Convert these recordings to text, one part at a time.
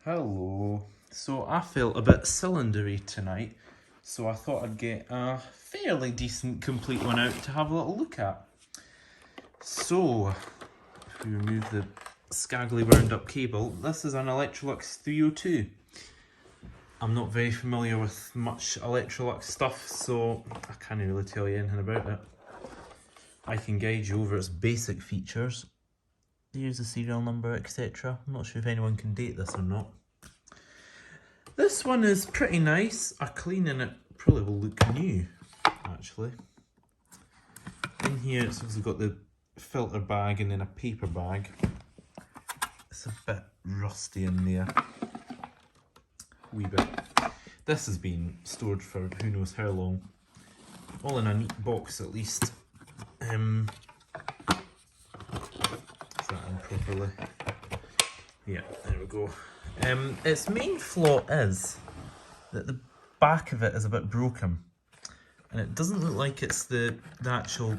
Hello. So I felt a bit cylindery tonight, so I thought I'd get a fairly decent complete one out to have a little look at. So, if we remove the skaggly wound up cable, this is an Electrolux 302. I'm not very familiar with much Electrolux stuff, so I can't really tell you anything about it. I can guide you over its basic features. Here's the serial number, etc. I'm not sure if anyone can date this or not. This one is pretty nice. A clean in it probably will look new, actually. In here it's also got the filter bag and then a paper bag. It's a bit rusty in there. Wee bit. This has been stored for who knows how long. All in a neat box at least. Properly. Yeah, there we go. Its main flaw is that the back of it is a bit broken, and it doesn't look like it's the actual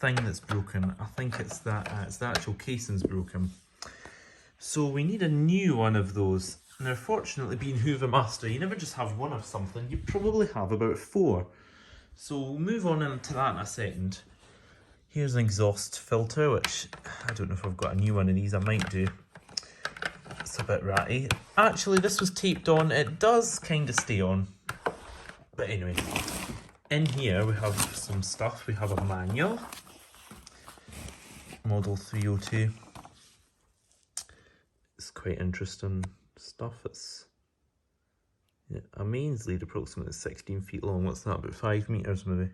thing that's broken. I think it's that it's the actual casing's broken. So we need a new one of those. Now, fortunately, being Hoover Master, you never just have one of something. You probably have about 4. So we'll move on into that in a second. Here's an exhaust filter, which I don't know if I've got a new one of these. I might do. It's a bit ratty. Actually, this was taped on. It does kind of stay on. But anyway, in here we have some stuff. We have a manual. Model 302. It's quite interesting stuff. It's a mains lead approximately 16 feet long. What's that, about 5 meters maybe?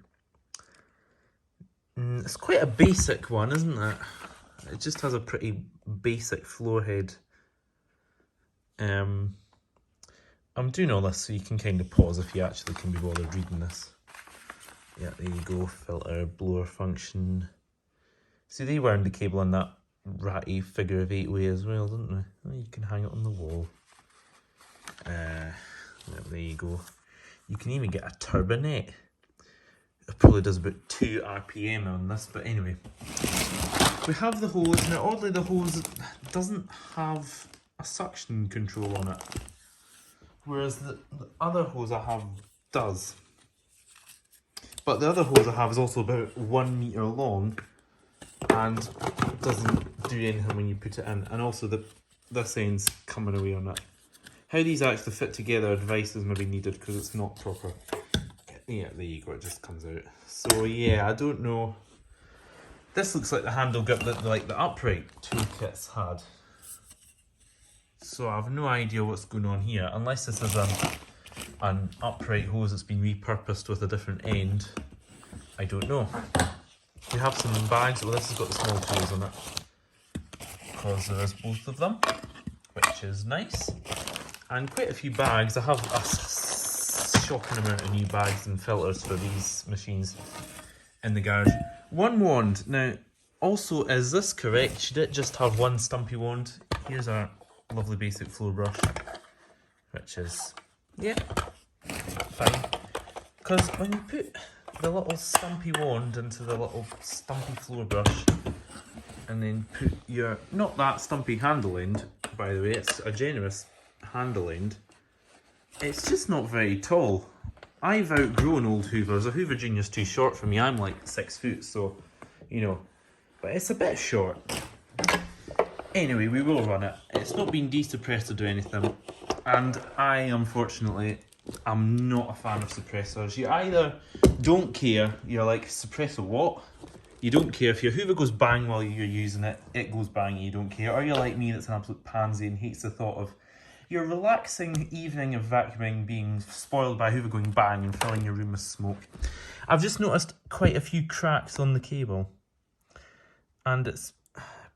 It's quite a basic one, isn't it? It just has a pretty basic floor head. I'm doing all this so you can kind of pause if you actually can be bothered reading this. Yeah, there you go. Filter, blower function. See, they wound the cable in that ratty figure of 8 way as well, didn't they? Oh, you can hang it on the wall. Yeah, there you go. You can even get a turbonet. It probably does about 2 RPM on this, but anyway. We have the hose. Now, oddly, the hose doesn't have a suction control on it, whereas the other hose I have does. But the other hose I have is also about 1 meter long and doesn't do anything when you put it in. And also this end's coming away on it. How these actually fit together, advice is maybe needed because it's not proper. Yeah, there you go, it just comes out. So yeah, I don't know. This looks like the handle grip that like the upright toolkits had. So I have no idea what's going on here, unless this is an upright hose that's been repurposed with a different end. I don't know. We have some bags. Well, this has got the small tools on it, because there is both of them, which is nice. And quite a few bags. I have a shocking amount of new bags and filters for these machines in the garage. One wand. Now, also, is this correct? Should it just have one stumpy wand? Here's our lovely basic floor brush, which is, yeah, fine. Because when you put the little stumpy wand into the little stumpy floor brush, and then put your, not that stumpy handle end, by the way, it's a generous handle end, it's just not very tall. I've outgrown old Hoovers. A Hoover Junior's too short for me. I'm like 6 foot, so, you know, but it's a bit short. Anyway, we will run it. It's not been desuppressed or do anything, and I, unfortunately, am not a fan of suppressors. You either don't care, you're like, suppressor what? You don't care. If your Hoover goes bang while you're using it, it goes bang, you don't care. Or you're like me, that's an absolute pansy and hates the thought of your relaxing evening of vacuuming being spoiled by Hoover going bang and filling your room with smoke. I've just noticed quite a few cracks on the cable, and it's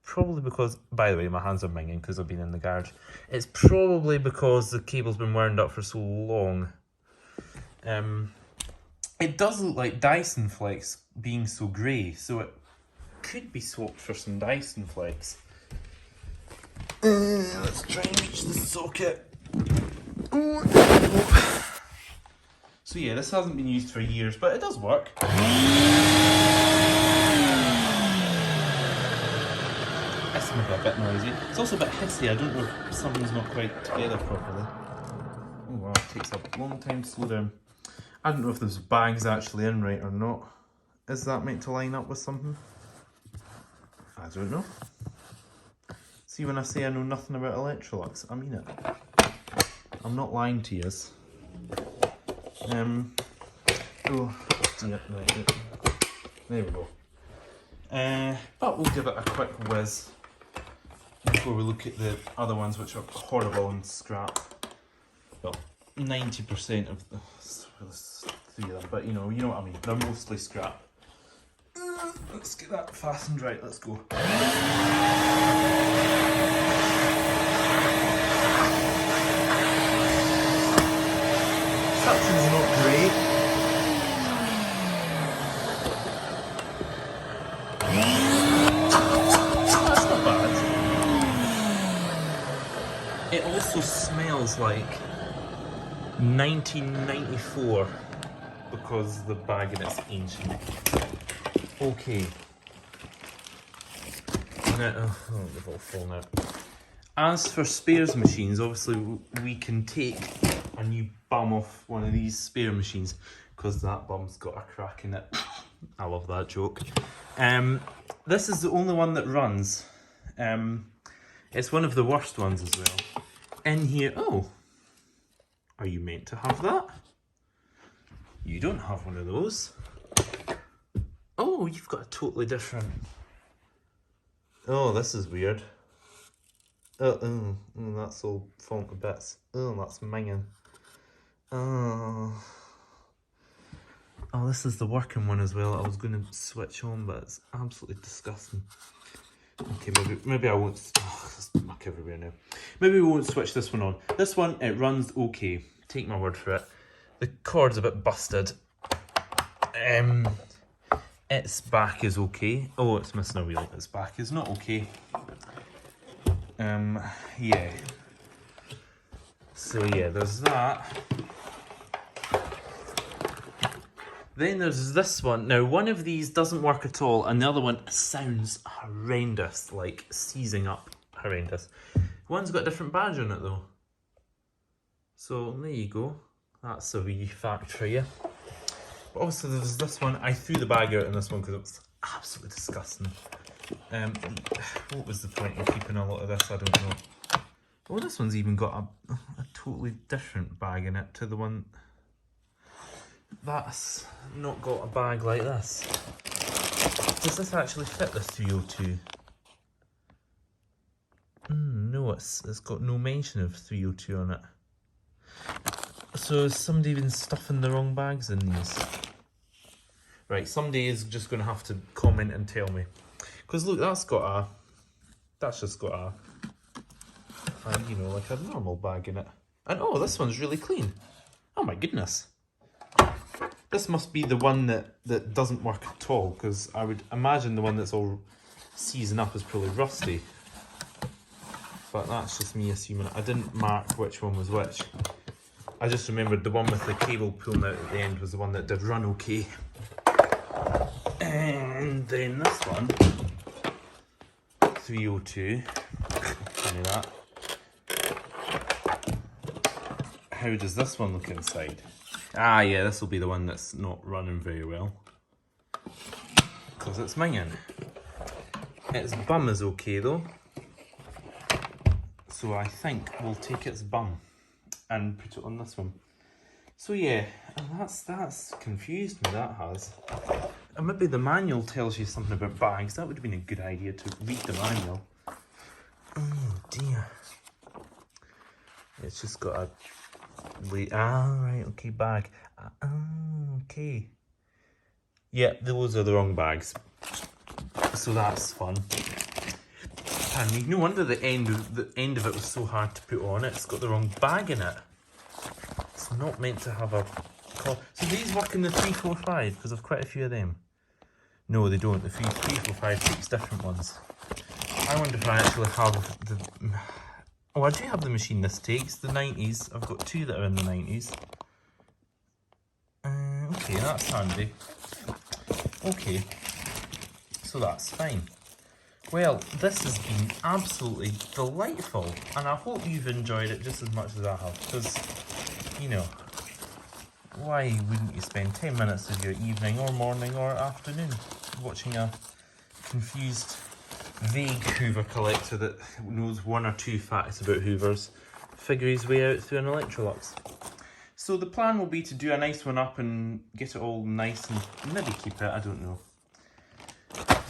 probably because, by the way, my hands are minging because I've been in the garage. It's probably because the cable's been wound up for so long. It does look like Dyson Flex being so grey, so it could be swapped for some Dyson Flex. Let's try and reach the socket. So yeah, this hasn't been used for years, but it does work. that's maybe a bit noisy. It's also a bit hissy. I don't know if something's not quite together properly. Oh wow, it takes a long time to slow down. I don't know if there's bags actually in right or not. Is that meant to line up with something? I don't know. See, when I say I know nothing about Electrolux, I mean it. I'm not lying to yous. Oh dear, right. There we go. But we'll give it a quick whiz before we look at the other ones, which are horrible and scrap. Well, 90% of the, there's 3 of them, but you know what I mean. They're mostly scrap. Let's get that fastened right. Let's go. Suction's not great. That's not bad. It also smells like 1994 because the bag in it's ancient. Okay. Now, oh, they've all fallen out. As for spares machines, obviously we can take a new bum off one of these spare machines because that bum's got a crack in it. I love that joke. This is the only one that runs. It's one of the worst ones as well. In here, oh, are you meant to have that? You don't have one of those. Oh, you've got a totally different. Oh, this is weird. Oh, that's all falling to bits. Oh, that's minging. Oh, this is the working one as well. I was going to switch on, but it's absolutely disgusting. Okay, maybe I won't. Oh, there's muck everywhere now. Maybe we won't switch this one on. This one, it runs okay. Take my word for it. The cord's a bit busted. Its back is okay. Oh, it's missing a wheel. Its back is not okay. Yeah. So yeah, there's that. Then there's this one. Now, one of these doesn't work at all, and the other one sounds horrendous, like seizing up horrendous. One's got a different badge on it though. So there you go. That's a wee fact for you. But obviously there's this one. I threw the bag out in this one because it was absolutely disgusting. What was the point in keeping a lot of this? I don't know. Oh, this one's even got a totally different bag in it to the one that's not got a bag like this. Does this actually fit the 302? No, it's got no mention of 302 on it. So is somebody been stuffing the wrong bags in these? Right, somebody is just going to have to comment and tell me. Because look, that's just got a, you know, like a normal bag in it. And oh, this one's really clean. Oh my goodness. This must be the one that doesn't work at all, because I would imagine the one that's all seasoned up is probably rusty. But that's just me assuming. I didn't mark which one was which. I just remembered the one with the cable pulling out at the end was the one that did run okay. And then this one, 302. Funny that. How does this one look inside? Ah, yeah, this will be the one that's not running very well. Because it's minging. Its bum is okay though. So I think we'll take its bum and put it on this one. So yeah, that's confused me, that has. And maybe the manual tells you something about bags. That would have been a good idea to read the manual. Oh dear. It's just got a... right, okay, bag. Okay. Yeah, those are the wrong bags. So that's fun. And no wonder the end of it was so hard to put on. It's got the wrong bag in it. It's not meant to have a... So these work in the 345 because I've quite a few of them. No, they don't. The 345 takes different ones. I wonder if I actually have the... Oh, I do have the machine this takes, the 90s. I've got 2 that are in the 90s. Okay, that's handy. Okay, so that's fine. Well, this has been absolutely delightful, and I hope you've enjoyed it just as much as I have, because, you know, why wouldn't you spend 10 minutes of your evening or morning or afternoon watching a confused, vague Hoover collector that knows one or two facts about Hoovers figure his way out through an Electrolux? So the plan will be to do a nice one up and get it all nice and maybe keep it, I don't know.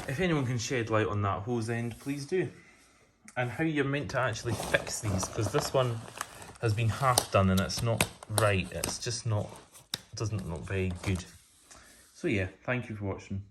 If anyone can shed light on that hose end, please do. And how you're meant to actually fix these, because this one has been half done and it's not right. It's just not, doesn't look very good. So yeah, thank you for watching.